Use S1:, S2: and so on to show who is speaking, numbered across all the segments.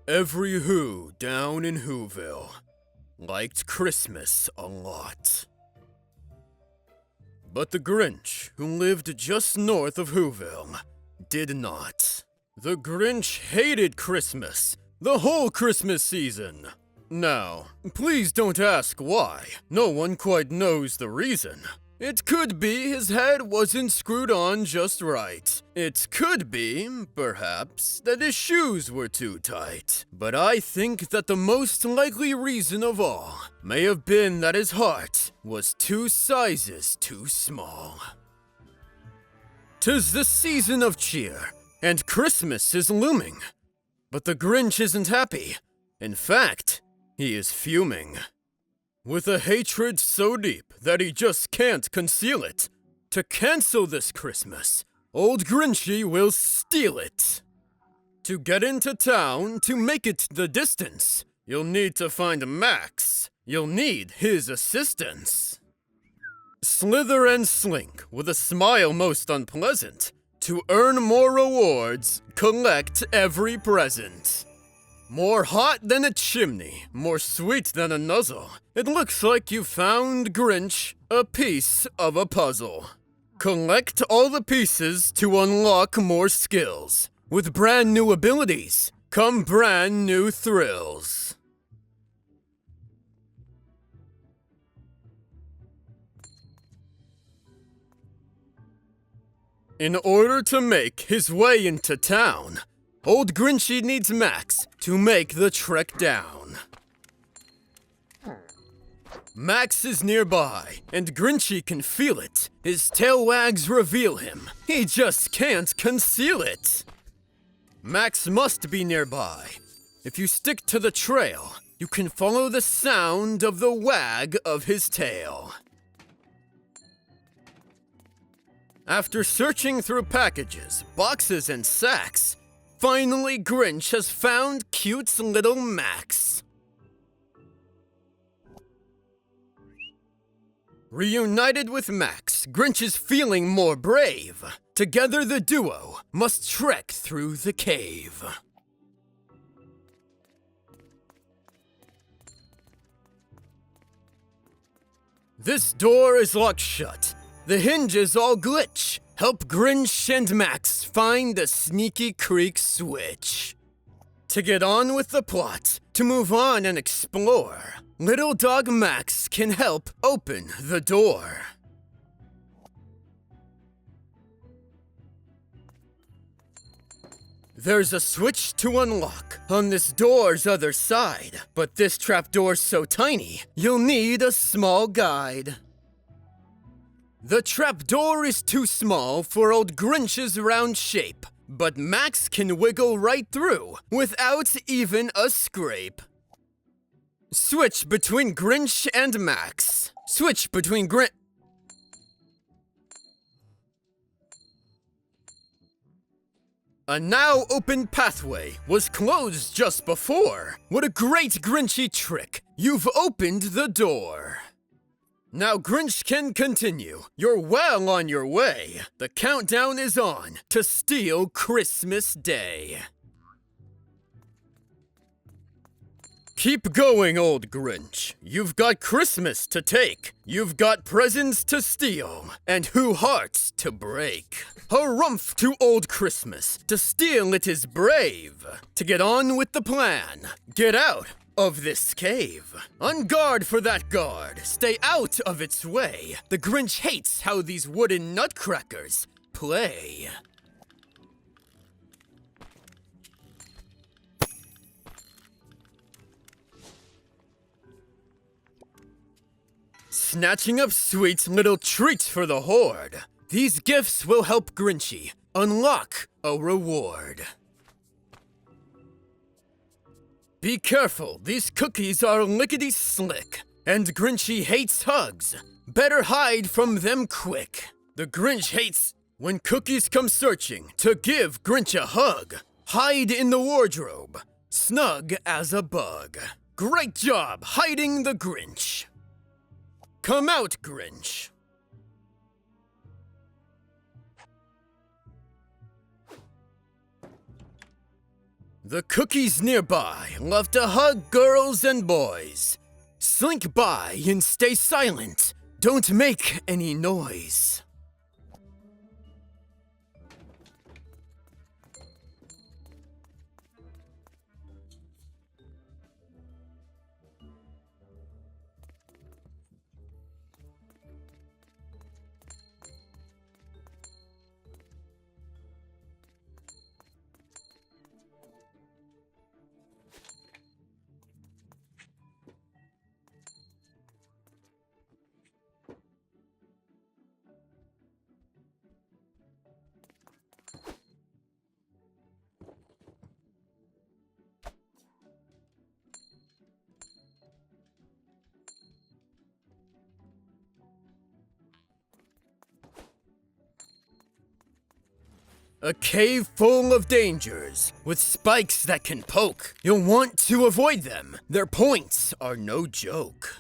S1: Every Who down in Whoville liked Christmas a lot. But the Grinch, who lived just north of Whoville, did not. The Grinch hated Christmas, the whole Christmas season. Now, please don't ask why. No one quite knows the reason. It could be his head wasn't screwed on just right. It could be, perhaps, that his shoes were too tight. But I think that the most likely reason of all may have been that his heart was 2 sizes too small. 'Tis the season of cheer, and Christmas is looming. But the Grinch isn't happy. In fact, he is fuming. With a hatred so deep that he just can't conceal it. To cancel this Christmas, old Grinchy will steal it. To get into town, to make it the distance, you'll need to find Max. You'll need his assistance. Slither and slink with a smile most unpleasant. To earn more rewards, collect every present. More hot than a chimney, more sweet than a nuzzle. It looks like you found, Grinch, a piece of a puzzle. Collect all the pieces to unlock more skills. With brand new abilities, come brand new thrills. In order to make his way into town, old Grinchy needs Max to make the trek down. Max is nearby, and Grinchy can feel it. His tail wags reveal him. He just can't conceal it. Max must be nearby. If you stick to the trail, you can follow the sound of the wag of his tail. After searching through packages, boxes, and sacks, finally, Grinch has found cute little Max. Reunited with Max, Grinch is feeling more brave. Together the duo must trek through the cave. This door is locked shut. The hinges all glitch. Help Grinch and Max find the sneaky creek switch. To get on with the plot, to move on and explore, little dog Max can help open the door. There's a switch to unlock on this door's other side, but this trapdoor's so tiny, you'll need a small guide. The trapdoor is too small for old Grinch's round shape, but Max can wiggle right through without even a scrape. Switch between Grinch and Max. Switch between A now open pathway was closed just before. What a great Grinchy trick! You've opened the door. Now Grinch can continue. You're well on your way. The countdown is on to steal Christmas Day. Keep going, old Grinch. You've got Christmas to take. You've got presents to steal, and who hearts to break. Harumph to old Christmas. To steal it is brave. To get on with the plan. Get out of this cave. On guard for that guard. Stay out of its way. The Grinch hates how these wooden nutcrackers play. Snatching up sweet little treats for the horde. These gifts will help Grinchy unlock a reward. Be careful, these cookies are lickety-slick, and Grinchy hates hugs. Better hide from them quick. The Grinch hates when cookies come searching to give Grinch a hug. Hide in the wardrobe, snug as a bug. Great job hiding the Grinch. Come out, Grinch. The cookies nearby love to hug girls and boys. Slink by and stay silent. Don't make any noise. A cave full of dangers, with spikes that can poke. You'll want to avoid them. Their points are no joke.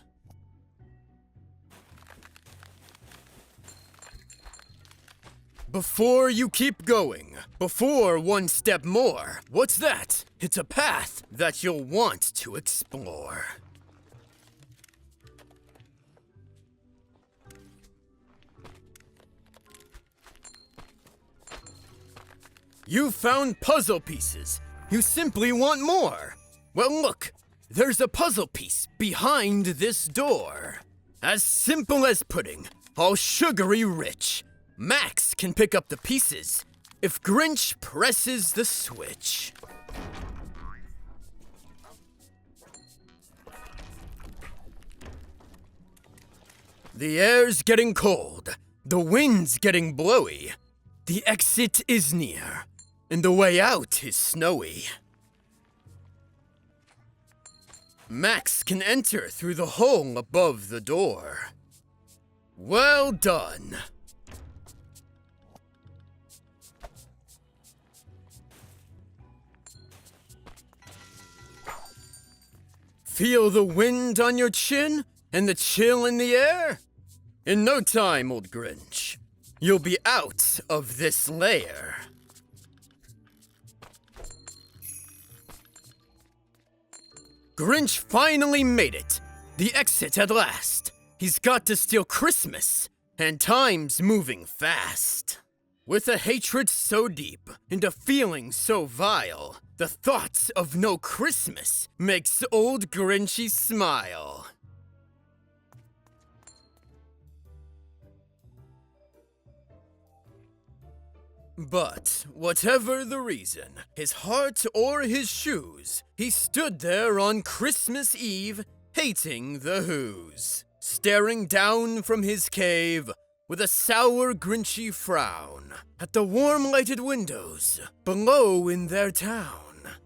S1: Before you keep going, before one step more, what's that? It's a path that you'll want to explore. You found puzzle pieces. You simply want more. Well, look, there's a puzzle piece behind this door. As simple as pudding, all sugary rich. Max can pick up the pieces if Grinch presses the switch. The air's getting cold. The wind's getting blowy. The exit is near. And the way out is snowy. Max can enter through the hole above the door. Well done. Feel the wind on your chin and the chill in the air? In no time, old Grinch, you'll be out of this lair. Grinch finally made it. The exit at last. He's got to steal Christmas, and time's moving fast. With a hatred so deep and a feeling so vile, the thoughts of no Christmas makes old Grinchy smile. But, whatever the reason, his heart or his shoes, he stood there on Christmas Eve, hating the Who's, staring down from his cave with a sour, Grinchy frown at the warm-lighted windows below in their town.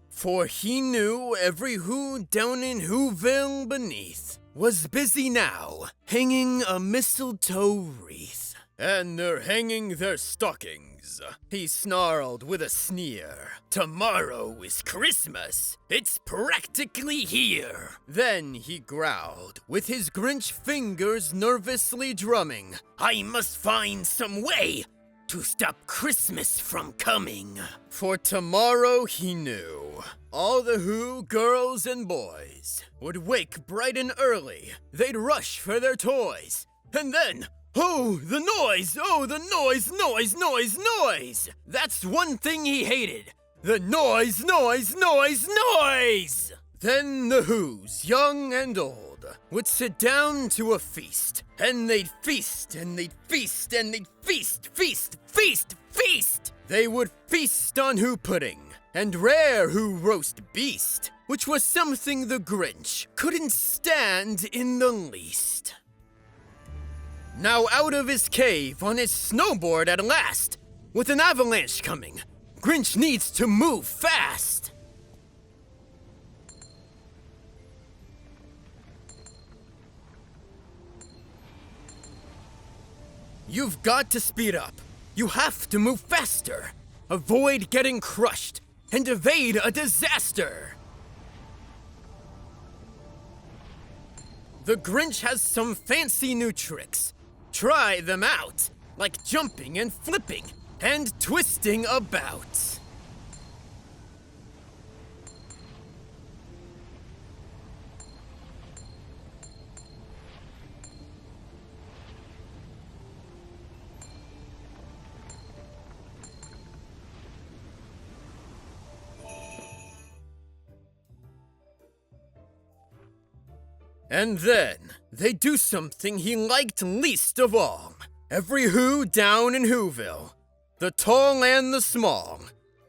S1: For he knew every Who down in Whoville beneath was busy now, hanging a mistletoe wreath. And they're hanging their stockings, he snarled with a sneer. Tomorrow is Christmas, it's practically here. Then he growled, with his Grinch fingers nervously drumming. I must find some way to stop Christmas from coming. For tomorrow he knew, all the Who girls and boys would wake bright and early. They'd rush for their toys, and then oh, the noise! Oh, the noise, noise, noise, noise! That's one thing he hated. The noise, noise, noise, noise! Then the Who's, young and old, would sit down to a feast. And they'd feast, and they'd feast, and they'd feast, feast, feast, feast! They would feast on Who pudding, and rare Who roast beast, which was something the Grinch couldn't stand in the least. Now out of his cave on his snowboard at last, with an avalanche coming, Grinch needs to move fast. You've got to speed up. You have to move faster. Avoid getting crushed and evade a disaster. The Grinch has some fancy new tricks. Try them out, like jumping and flipping and twisting about. And then they do something he liked least of all. Every Who down in Whoville, the tall and the small,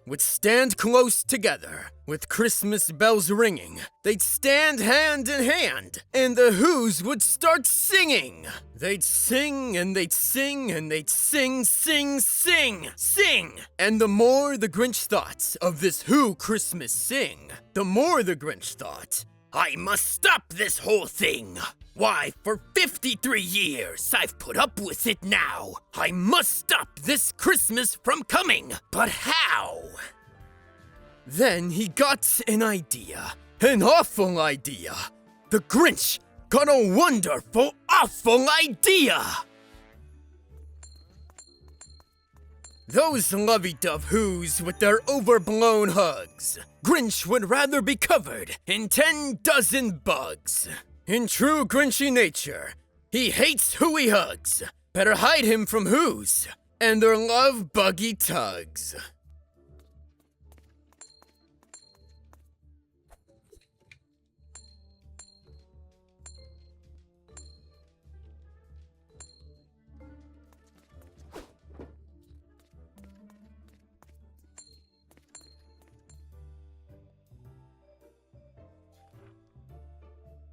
S1: would stand close together, with Christmas bells ringing. They'd stand hand in hand, and the Whos would start singing. They'd sing, and they'd sing, and they'd sing, sing, sing, sing. And the more the Grinch thought of this Who Christmas sing, the more the Grinch thought, I must stop this whole thing. Why, for 53 years I've put up with it now. I must stop this Christmas from coming. But how? Then he got an idea. An awful idea. The Grinch got a wonderful, awful idea. Those lovey-dove Whos with their overblown hugs. Grinch would rather be covered in 10 dozen bugs. In true Grinchy nature, he hates who he hugs. Better hide him from Whos and their love buggy tugs.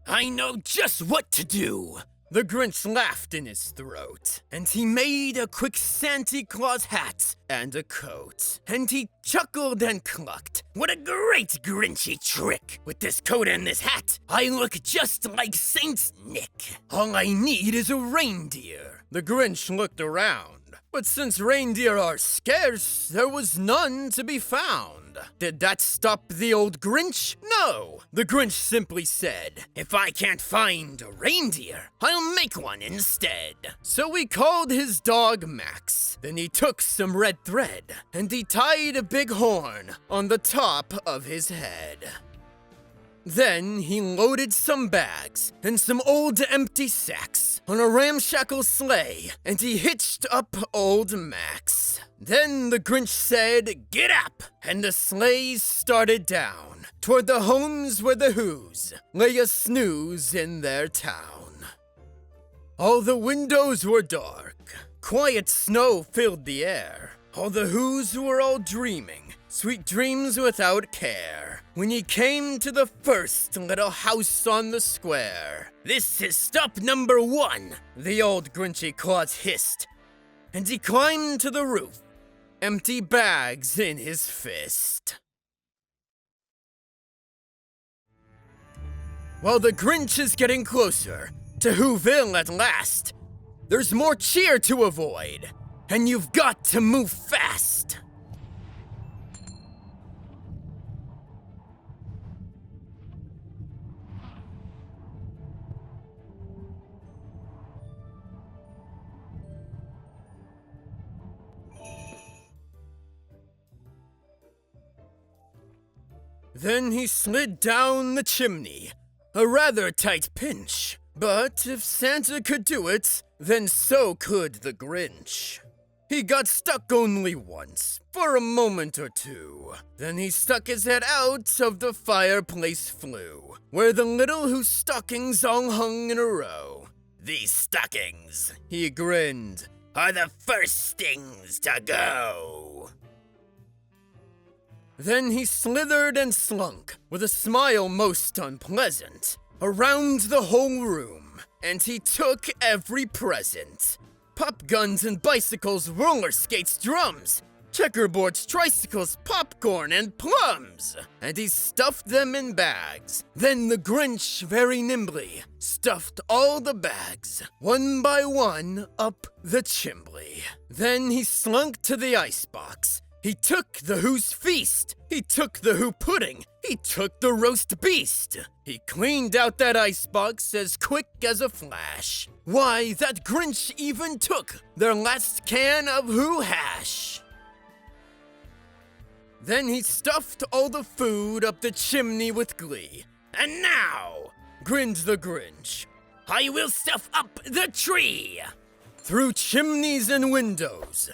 S1: I know just what to do! The Grinch laughed in his throat, and he made a quick Santa Claus hat and a coat. And he chuckled and clucked. What a great Grinchy trick! With this coat and this hat, I look just like Saint Nick. All I need is a reindeer. The Grinch looked around, but since reindeer are scarce, there was none to be found. Did that stop the old Grinch? No! The Grinch simply said, if I can't find a reindeer, I'll make one instead. So he called his dog Max. Then he took some red thread, and he tied a big horn on the top of his head. Then he loaded some bags and some old empty sacks on a ramshackle sleigh, and he hitched up old Max. Then the Grinch said, get up! And the sleighs started down toward the homes where the Whos lay a snooze in their town. All the windows were dark. Quiet snow filled the air. All the Whos were all dreaming sweet dreams without care. When he came to the first little house on the square. This is stop number 1, the old Grinchy Claus hissed. And he climbed to the roof, empty bags in his fist. While the Grinch is getting closer to Whoville at last, there's more cheer to avoid, and you've got to move fast. Then he slid down the chimney, a rather tight pinch. But if Santa could do it, then so could the Grinch. He got stuck only once, for a moment or two. Then he stuck his head out of the fireplace flue, where the little Who stockings all hung in a row. These stockings, he grinned, are the first things to go. Then he slithered and slunk, with a smile most unpleasant, around the whole room, and he took every present. Pop guns and bicycles, roller skates, drums, checkerboards, tricycles, popcorn, and plums, and he stuffed them in bags. Then the Grinch very nimbly stuffed all the bags, one by one, up the chimney. Then he slunk to the icebox. He took the Who's feast. He took the Who pudding. He took the roast beast. He cleaned out that icebox as quick as a flash. Why, that Grinch even took their last can of Who hash. Then he stuffed all the food up the chimney with glee. And now, grinned the Grinch, I will stuff up the tree. Through chimneys and windows,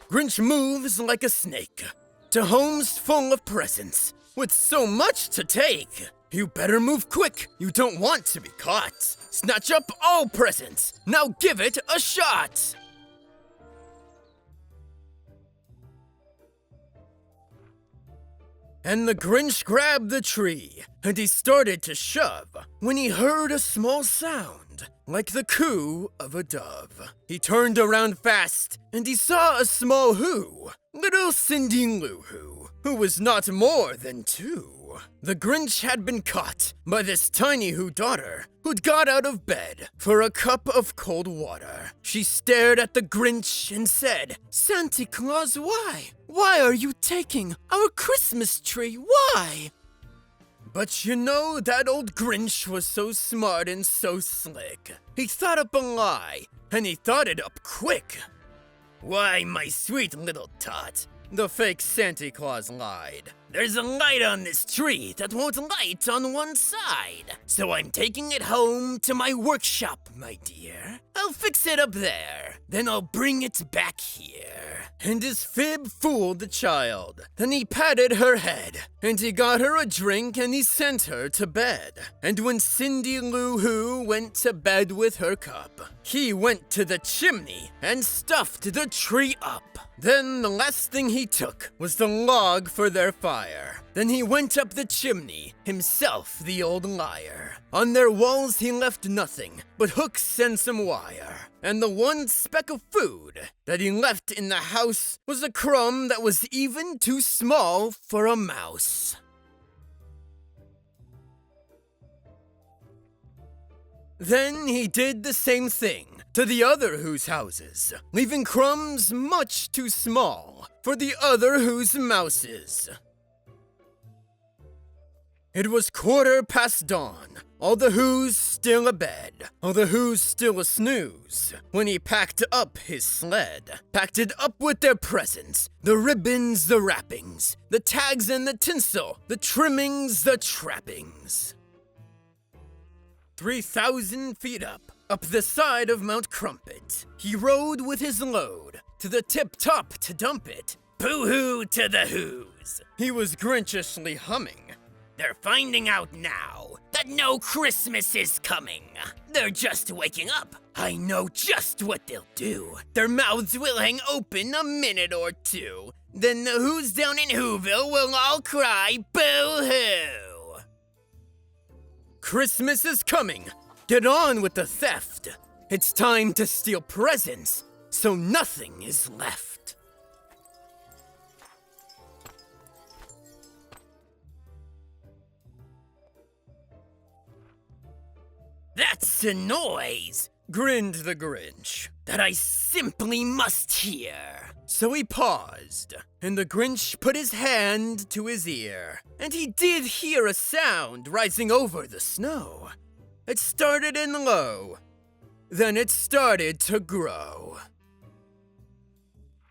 S1: Grinch moves like a snake to homes full of presents with so much to take. You better move quick. You don't want to be caught. Snatch up all presents. Now give it a shot. And the Grinch grabbed the tree, and he started to shove when he heard a small sound, like the coo of a dove. He turned around fast, and he saw a small who, little Cindy Lou who was not more than 2. The Grinch had been caught by this tiny Who daughter who'd got out of bed for a cup of cold water. She stared at the Grinch and said, "Santa Claus, why? Why are you taking our Christmas tree? Why?" But you know, that old Grinch was so smart and so slick. He thought up a lie, and he thought it up quick. "Why, my sweet little tot," the fake Santa Claus lied, "there's a light on this tree that won't light on one side. So I'm taking it home to my workshop, my dear. I'll fix it up there, then I'll bring it back here." And his fib fooled the child. Then he patted her head, and he got her a drink, and he sent her to bed. And when Cindy Lou Who went to bed with her cup, he went to the chimney and stuffed the tree up. Then the last thing he took was the log for their fire. Then he went up the chimney, himself the old liar. On their walls he left nothing but hooks and some wire. And the one speck of food that he left in the house was a crumb that was even too small for a mouse. Then he did the same thing to the other Who's houses, leaving crumbs much too small for the other Who's mouses. It was 1/4 dawn, all the Who's still abed, all the Who's still a snooze, when he packed up his sled, packed it up with their presents, the ribbons, the wrappings, the tags and the tinsel, the trimmings, the trappings. 3,000 feet up the side of Mount Crumpet, he rode with his load to the tip-top to dump it. Boo-hoo to the Who's, he was Grinchishly humming. They're finding out now that no Christmas is coming. They're just waking up. I know just what they'll do. Their mouths will hang open a minute or two. Then the Who's down in Whoville will all cry boo-hoo. Christmas is coming. Get on with the theft. It's time to steal presents, so nothing is left. That's a noise, grinned the Grinch, that I simply must hear. So he paused, and the Grinch put his hand to his ear, and he did hear a sound rising over the snow. It started in low, then it started to grow.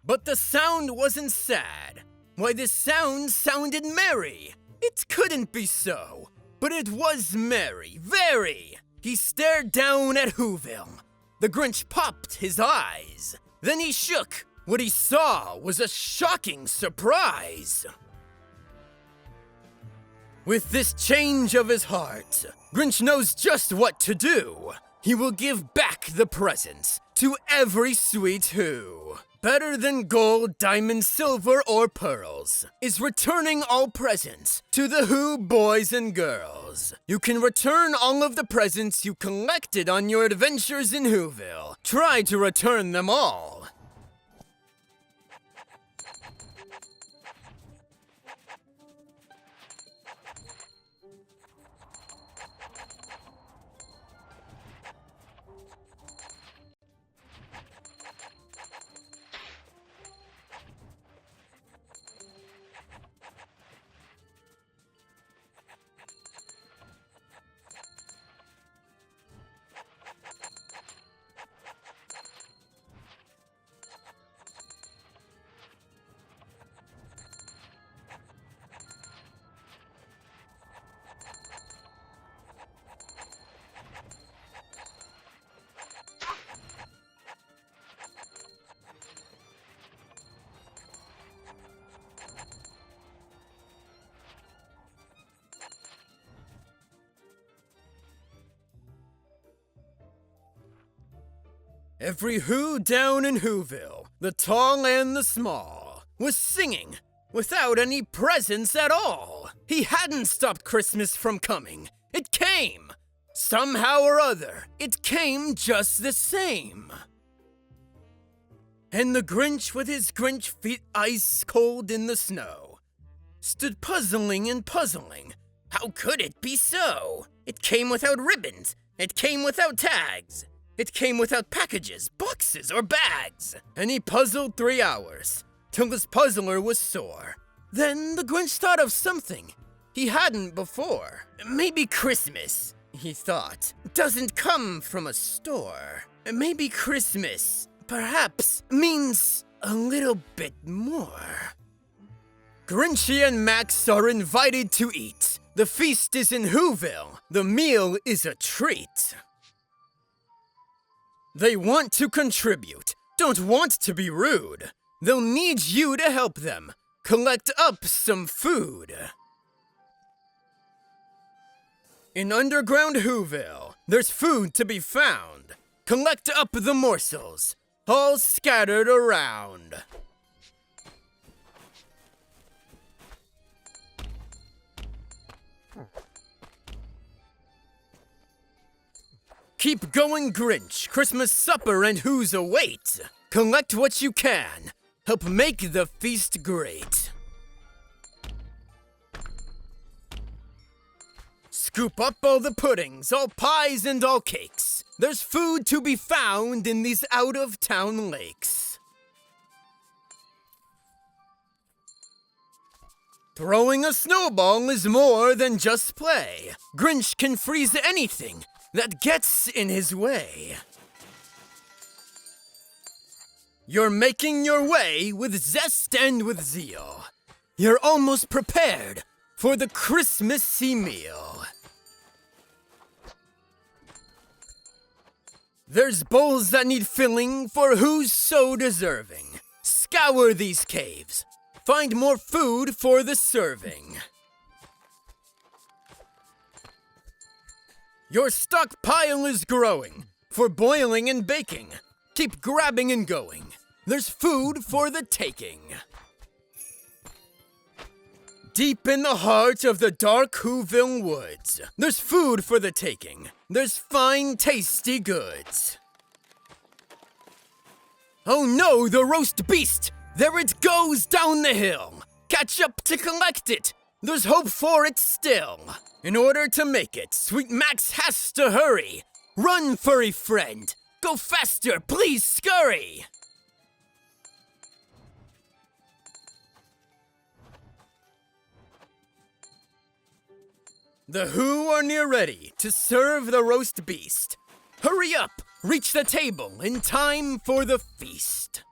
S1: But the sound wasn't sad. Why, this sound sounded merry. It couldn't be so, but it was merry, very. He stared down at Whoville. The Grinch popped his eyes. Then he shook. What he saw was a shocking surprise. With this change of his heart, Grinch knows just what to do. He will give back the presents to every sweet Who. Better than gold, diamond, silver, or pearls is returning all presents to the Who boys and girls. You can return all of the presents you collected on your adventures in Whoville. Try to return them all. Every Who down in Whoville, the tall and the small, was singing without any presents at all. He hadn't stopped Christmas from coming. It came. Somehow or other, it came just the same. And the Grinch, with his Grinch feet ice cold in the snow, stood puzzling and puzzling. How could it be so? It came without ribbons. It came without tags. It came without packages, boxes, or bags. And he puzzled 3 hours, till his puzzler was sore. Then the Grinch thought of something he hadn't before. Maybe Christmas, he thought, doesn't come from a store. Maybe Christmas, perhaps, means a little bit more. Grinchy and Max are invited to eat. The feast is in Whoville. The meal is a treat. They want to contribute, don't want to be rude. They'll need you to help them collect up some food. In underground Whoville, there's food to be found. Collect up the morsels, all scattered around. Keep going, Grinch. Christmas supper and Who's await. Collect what you can. Help make the feast great. Scoop up all the puddings, all pies and all cakes. There's food to be found in these out-of-town lakes. Throwing a snowball is more than just play. Grinch can freeze anything that gets in his way. You're making your way with zest and with zeal. You're almost prepared for the Christmassy meal. There's bowls that need filling for who's so deserving. Scour these caves. Find more food for the serving. Your stockpile is growing for boiling and baking. Keep grabbing and going. There's food for the taking. Deep in the heart of the dark Whoville woods, there's food for the taking. There's fine, tasty goods. Oh no, the roast beast! There it goes down the hill. Catch up to collect it. There's hope for it still. In order to make it, Sweet Max has to hurry. Run, furry friend. Go faster, please scurry. The Who are near ready to serve the roast beast. Hurry up, reach the table in time for the feast.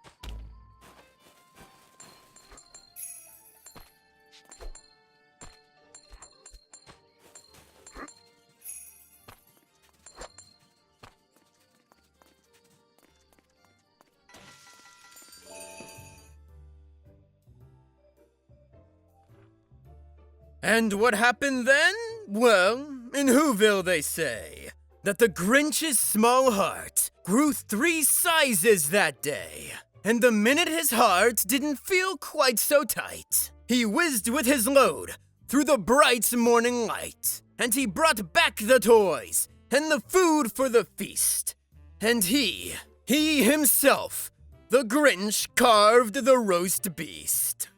S1: And what happened then? Well, in Whoville they say that the Grinch's small heart grew 3 sizes that day. And the minute his heart didn't feel quite so tight, he whizzed with his load through the bright morning light. And he brought back the toys and the food for the feast. And he himself, the Grinch, carved the roast beast.